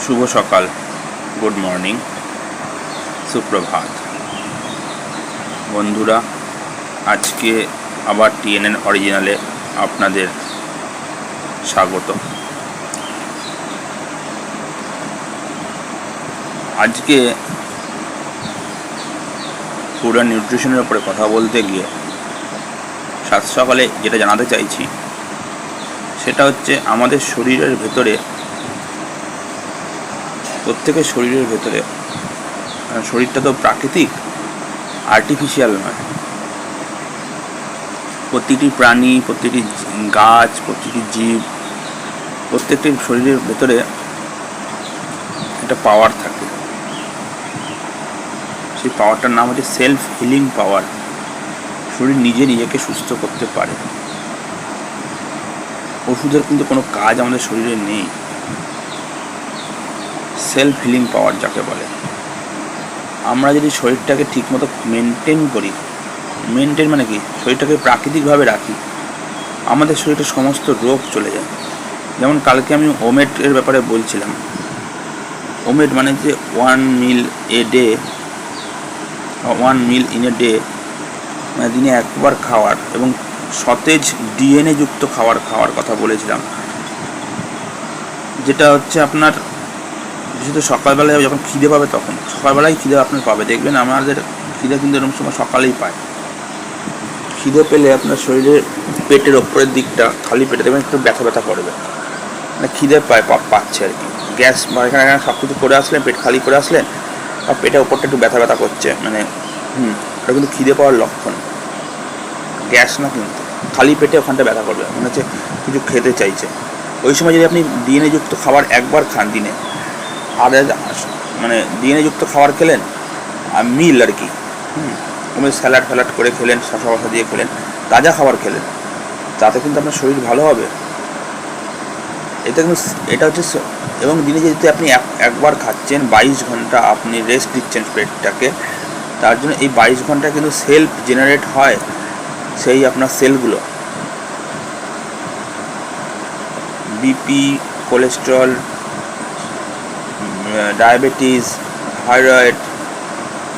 শুভ সকাল, good morning, সুপ্রভাত বন্ধুরা। আজকে আবার টিএনএন অরিজিনালে আপনাদের স্বাগত। আজকে ফুড অ্যান্ড নিউট্রিশনের উপরে কথা বলতে গিয়ে সাত সকালে যেটা জানাতে চাইছি সেটা হচ্ছে আমাদের শরীরের ভেতরে, প্রত্যেকের শরীরের ভেতরে, শরীরটা তো প্রাকৃতিক, আর্টিফিশিয়াল নয়। প্রতিটি প্রাণী, প্রতিটি গাছ, প্রতিটি জীব, প্রত্যেকটির শরীরের ভেতরে একটা পাওয়ার থাকে। সেই পাওয়ারটার নাম হচ্ছে সেলফ হিলিং পাওয়ার। শরীর নিজে নিজেকে সুস্থ করতে পারে। ওষুধের কিন্তু কোনো কাজ আমাদের শরীরে নেই। সেলফ হিলিং পাওয়ার যাকে বলে, আমরা যদি শরীরটাকে ঠিকমতো মেনটেন করি, মেনটেন মানে কি, শরীরটাকে প্রাকৃতিকভাবে রাখি, আমাদের শরীরে সমস্ত রোগ চলে যায়। যেমন কালকে আমি ওমেট এর ব্যাপারে বলছিলাম। ওমেট মানে যে 1 meal in a day, মানে দিনে একবার খাওয়ার এবং সতেজ ডিএনএ যুক্ত খাওয়ার কথা বলেছিলাম। যেটা হচ্ছে আপনার বিশেষত সকালবেলায় যখন খিদে পাবে, তখন সকালবেলায় খিদে আপনার পাবে। দেখবেন আমাদের খিদে কিন্তু এরকম সময় সকালেই পায়। খিদে পেলে আপনার শরীরের পেটের ওপরের দিকটা খালি পেটে দেখবেন একটু ব্যথা ব্যথা করবে, মানে খিদে পাচ্ছে আর কি। গ্যাস এখানে সব কিছু করে আসলেন, পেট খালি করে আসলেন, আর পেটের ওপরটা একটু ব্যথা ব্যথা করছে, মানে এটা কিন্তু খিদে পাওয়ার লক্ষণ। গ্যাস না, কিন্তু খালি পেটে ওখানটা ব্যথা করবে, মনে হচ্ছে কিছু খেতে চাইছে। ওই সময় যদি আপনি ডিএনএ যুক্ত খাবার একবার খান দিনে, আর মানে ডিএনএ যুক্ত খাবার খেলেন, আর মিল আর কি, স্যালাড ফ্যালাড করে খেলেন, শসা বসা দিয়ে খেলেন, তাজা খাবার খেলেন, তাতে কিন্তু আপনার শরীর ভালো হবে। এটা হচ্ছে, এবং দিনে যদি আপনি একবার খাচ্ছেন, 22 ঘন্টা আপনি রেস্ট দিচ্ছেন পেটটাকে, তার জন্য এই 22 ঘন্টা কিন্তু সেলফ জেনারেট হয় সেই আপনার সেলগুলো। BP, cholesterol, diabetes, thyroid,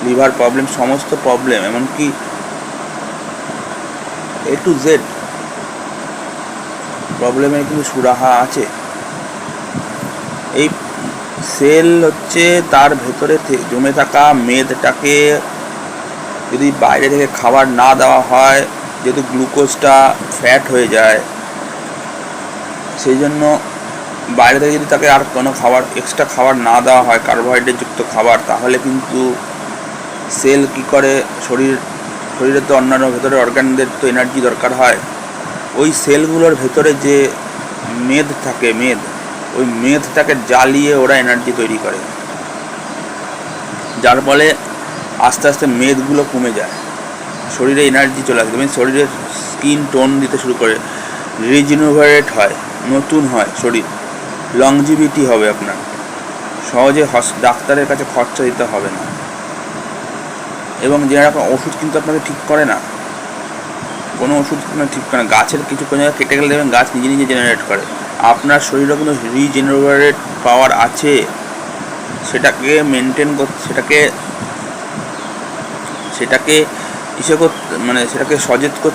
liver problem, সমস্ত প্রবলেম, এমনকি A to Z প্রবলেমের কিন্তু সুরাহা আছে। এই সেল হচ্ছে তার ভেতরে জমে থাকা মেদটাকে যদি বাইরে থেকে খাবার না দেওয়া হয়, যেহেতু গ্লুকোজটা ফ্যাট হয়ে যায়, সেই জন্য বাইরে থেকে যদি তাকে আর কোনো খাবার, এক্সট্রা খাবার না দেওয়া হয়, কার্বোহাইড্রেট যুক্ত খাবার, তাহলে কিন্তু সেল কী করে, শরীরে তো অন্যান্য ভেতরে অর্গানদের তো এনার্জি দরকার হয়। ওই সেলগুলোর ভেতরে যে মেদ থাকে, ওই মেদটাকে জ্বালিয়ে ওরা এনার্জি তৈরি করে, যার ফলে আস্তে আস্তে মেদগুলো কমে যায়, শরীরে এনার্জি চলে আসে, শরীরের স্কিন টোন দিতে শুরু করে, রিজেনারেট হয়, নতুন হয় শরীর, লংজিভিটি হবে আপনার, সহজে ডাক্তারের কাছে খরচা দিতে হবে না। এবং যেরকম ওষুধ কিন্তু আপনাকে ঠিক করে না, কোনো ওষুধ আপনার ঠিক করে না। গাছের কিছু কোনো জায়গায় কেটে গেলে দেখবেন গাছ নিজে নিজে জেনারেট করে। আপনার শরীরে কিন্তু রিজেনারেট পাওয়ার আছে, সেটাকে মেনটেন করতে, সেটাকে সেটাকে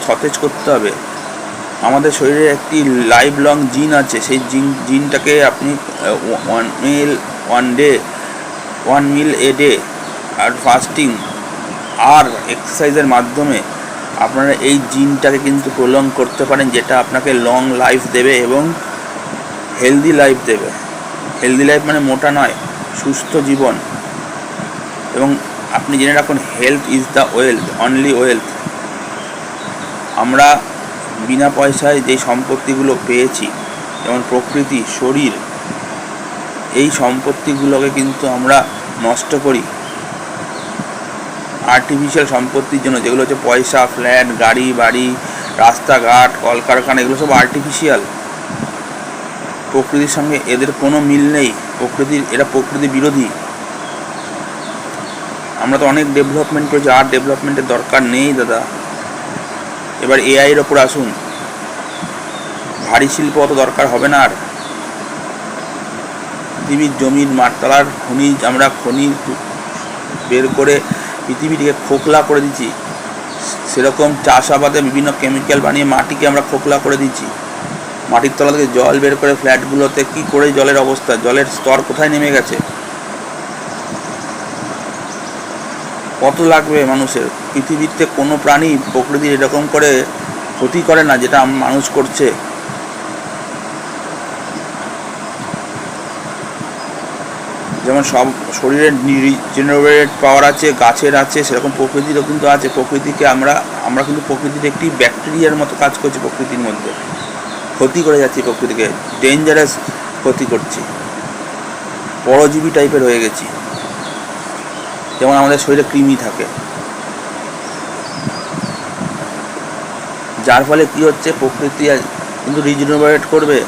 সতেজ করতে হবে। আমাদের শরীরে একটি লাইফ লং জিন আছে, সেই জিনটাকে আপনি 1 meal a day আর ফাস্টিং আর এক্সারসাইজের মাধ্যমে আপনারা এই জিনটাকে কিন্তু প্রলং করতে পারেন, যেটা আপনাকে লং লাইফ দেবে এবং হেলদি লাইফ দেবে। হেলদি লাইফ মানে মোটা নয়, সুস্থ জীবন। এবং আপনি জেনে রাখুন, health is the wealth, only wealth. আমরা বিনা পয়সায় যেই সম্পত্তিগুলো পেয়েছি, যেমন প্রকৃতি, শরীর, এই সম্পত্তিগুলোকে কিন্তু আমরা নষ্ট করি আর্টিফিশিয়াল সম্পত্তির জন্য, যেগুলো হচ্ছে পয়সা, ফ্ল্যাট, গাড়ি, বাড়ি, রাস্তাঘাট, কলকারখানা, এগুলো সব আর্টিফিশিয়াল। প্রকৃতির সঙ্গে এদের কোনো মিল নেই। এরা প্রকৃতি বিরোধী। আমরা তো অনেক ডেভেলপমেন্ট করেছি, আর ডেভেলপমেন্টের দরকার নেই দাদা। এবার এআইয়ের ওপর আসুন, ভারী শিল্প অত দরকার হবে না আর। পৃথিবীর জমির মাঠতলার খনিজ আমরা খনি বের করে পৃথিবীটিকে খোকলা করে দিচ্ছি। সেরকম চাষাবাদে বিভিন্ন কেমিক্যাল বানিয়ে মাটিকে আমরা খোকলা করে দিচ্ছি। মাটির তলা থেকে জল বের করে ফ্ল্যাটগুলোতে কি করে জলের অবস্থা, জলের স্তর কোথায় নেমে গেছে। কত লাগবে মানুষের? পৃথিবীতে কোনো প্রাণী প্রকৃতির এরকম করে ক্ষতি করে না যেটা মানুষ করছে। যেমন সব শরীরের রিজেনারেট পাওয়ার আছে, গাছের আছে, সেরকম প্রকৃতিরও কিন্তু আছে। প্রকৃতিকে আমরা কিন্তু প্রকৃতির একটি ব্যাকটেরিয়ার মতো কাজ করছি। প্রকৃতির মধ্যে ক্ষতি করে যাচ্ছি, প্রকৃতিকে ডেঞ্জারাস ক্ষতি করছি, পরজীবী টাইপের হয়ে গেছি। যেমন আমাদের শরীরে কৃমি থাকে, যার ফলে কি হচ্ছে, প্রকৃতি কিন্তু রিজেনারেট করবে,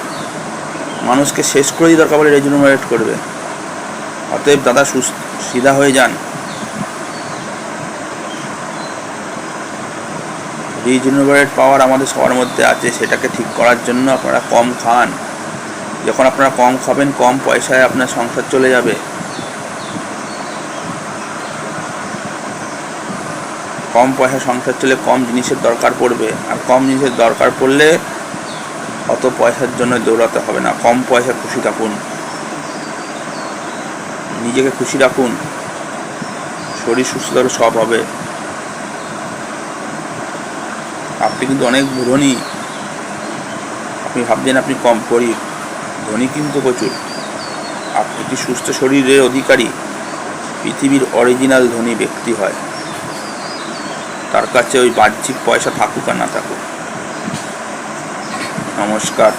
মানুষকে শেষ করে দিয়ে দরকার বলে রিজেনারেট করবে। অতএব দাদা সিধা হয়ে যান। রিজেনারেট পাওয়ার আমাদের সবার মধ্যে আছে, সেটাকে ঠিক করার জন্য আপনারা কম খান। যখন আপনারা কম খাবেন, কম পয়সায় আপনার সংসার চলে যাবে। কম পয়সা সংসার চলে কম জিনিসের দরকার পড়বে, আর কম জিনিসের দরকার পড়লে অত পয়সার জন্য দৌড়াতে হবে না। কম পয়সা খুশি থাকুন, নিজেকে খুশি রাখুন, শরীর সুস্থ থাকলে সব হবে। আপনি কিন্তু অনেক ধনী, আপনি ভাবছেন আপনি কম গরিব, ধনী কিন্তু প্রচুর। আপনি কি সুস্থ শরীরের অধিকারী, পৃথিবীর অরিজিনাল ধনী ব্যক্তি হয়। তার কাছে ওই বাহ্যিক পয়সা থাকুক আর না থাকুক। নমস্কার।